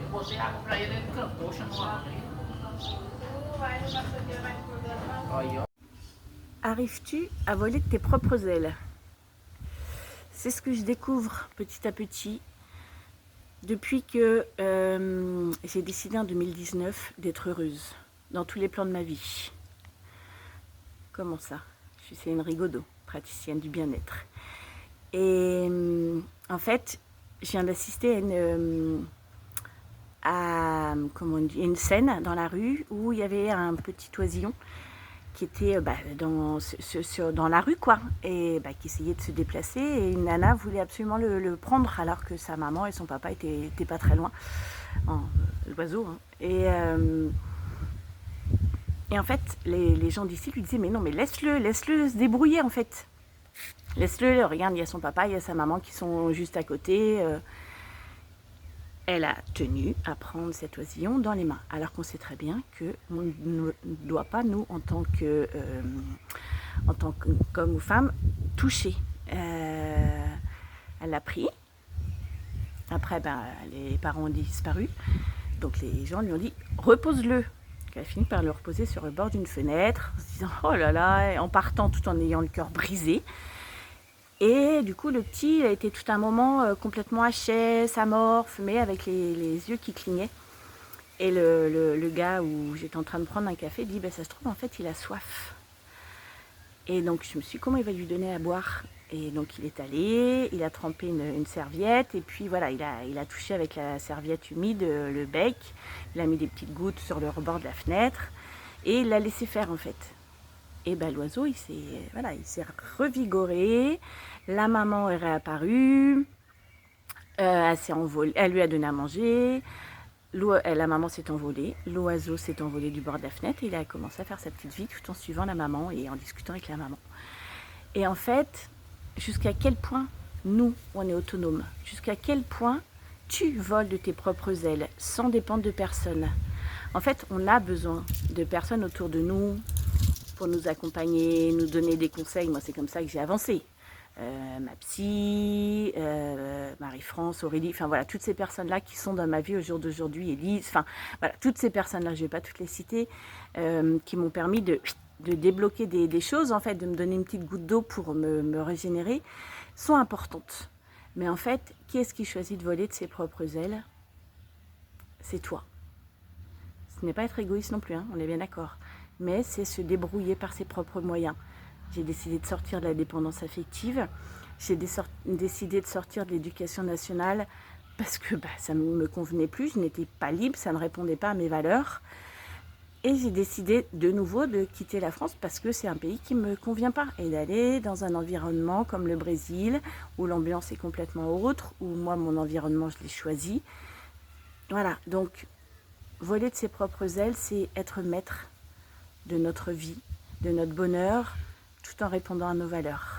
Eu botei água pra ele, ele campou, chamou a água aí. Aí, ó. Arrives-tu à voler de tes propres ailes? C'est ce que je découvre petit à petit depuis que j'ai décidé en 2019 d'être heureuse dans tous les plans de ma vie. Comment ça? Je suis Céline Rigaudot, praticienne du bien-être. Et en fait, je viens d'assister à une scène dans la rue où il y avait un petit oisillon qui était dans la rue, quoi, et qui essayait de se déplacer, et une nana voulait absolument le prendre, alors que sa maman et son papa étaient pas très loin, l'oiseau, hein. Et en fait, les gens d'ici lui disaient, mais non, mais laisse-le se débrouiller, en fait. Laisse-le, regarde, il y a son papa, il y a sa maman qui sont juste à côté. Elle a tenu à prendre cet oisillon dans les mains, alors qu'on sait très bien qu'on ne doit pas, nous, en tant qu'homme ou femme, toucher. Elle l'a pris. Après, les parents ont disparu. Donc les gens lui ont dit, repose-le. Elle a fini par le reposer sur le bord d'une fenêtre, en se disant, oh là là, et en partant tout en ayant le cœur brisé. Et du coup, le petit a été tout un moment complètement HS, amorphe, mais avec les yeux qui clignaient. Et le gars où j'étais en train de prendre un café dit, ça se trouve, en fait, il a soif. Et donc, je me suis dit, comment il va lui donner à boire? Et donc, il est allé, il a trempé une serviette, et puis voilà, il a touché avec la serviette humide le bec, il a mis des petites gouttes sur le rebord de la fenêtre, et il l'a laissé faire, en fait. Et l'oiseau, il s'est revigoré, la maman est réapparue, elle s'est envolée, elle lui a donné à manger, la maman s'est envolée, l'oiseau s'est envolé du bord de la fenêtre, et il a commencé à faire sa petite vie tout en suivant la maman et en discutant avec la maman. Et en fait, jusqu'à quel point nous, on est autonomes, jusqu'à quel point tu voles de tes propres ailes sans dépendre de personne. En fait, on a besoin de personnes autour de nous, pour nous accompagner, nous donner des conseils. Moi, c'est comme ça que j'ai avancé. Ma psy, Marie-France, Aurélie, enfin voilà, toutes ces personnes-là qui sont dans ma vie au jour d'aujourd'hui, Élise, enfin voilà, toutes ces personnes-là, je ne vais pas toutes les citer, qui m'ont permis de débloquer des choses, en fait, de me donner une petite goutte d'eau pour me régénérer, sont importantes. Mais en fait, qui est-ce qui choisit de voler de ses propres ailes? C'est toi. Ce n'est pas être égoïste non plus, hein, on est bien d'accord. Mais c'est se débrouiller par ses propres moyens. J'ai décidé de sortir de la dépendance affective. J'ai décidé de sortir de l'éducation nationale parce que ça ne me convenait plus. Je n'étais pas libre, ça ne répondait pas à mes valeurs. Et j'ai décidé de nouveau de quitter la France parce que c'est un pays qui ne me convient pas. Et d'aller dans un environnement comme le Brésil, où l'ambiance est complètement autre, où moi, mon environnement, je l'ai choisi. Voilà, donc voler de ses propres ailes, c'est être maître de notre vie, de notre bonheur, tout en répondant à nos valeurs.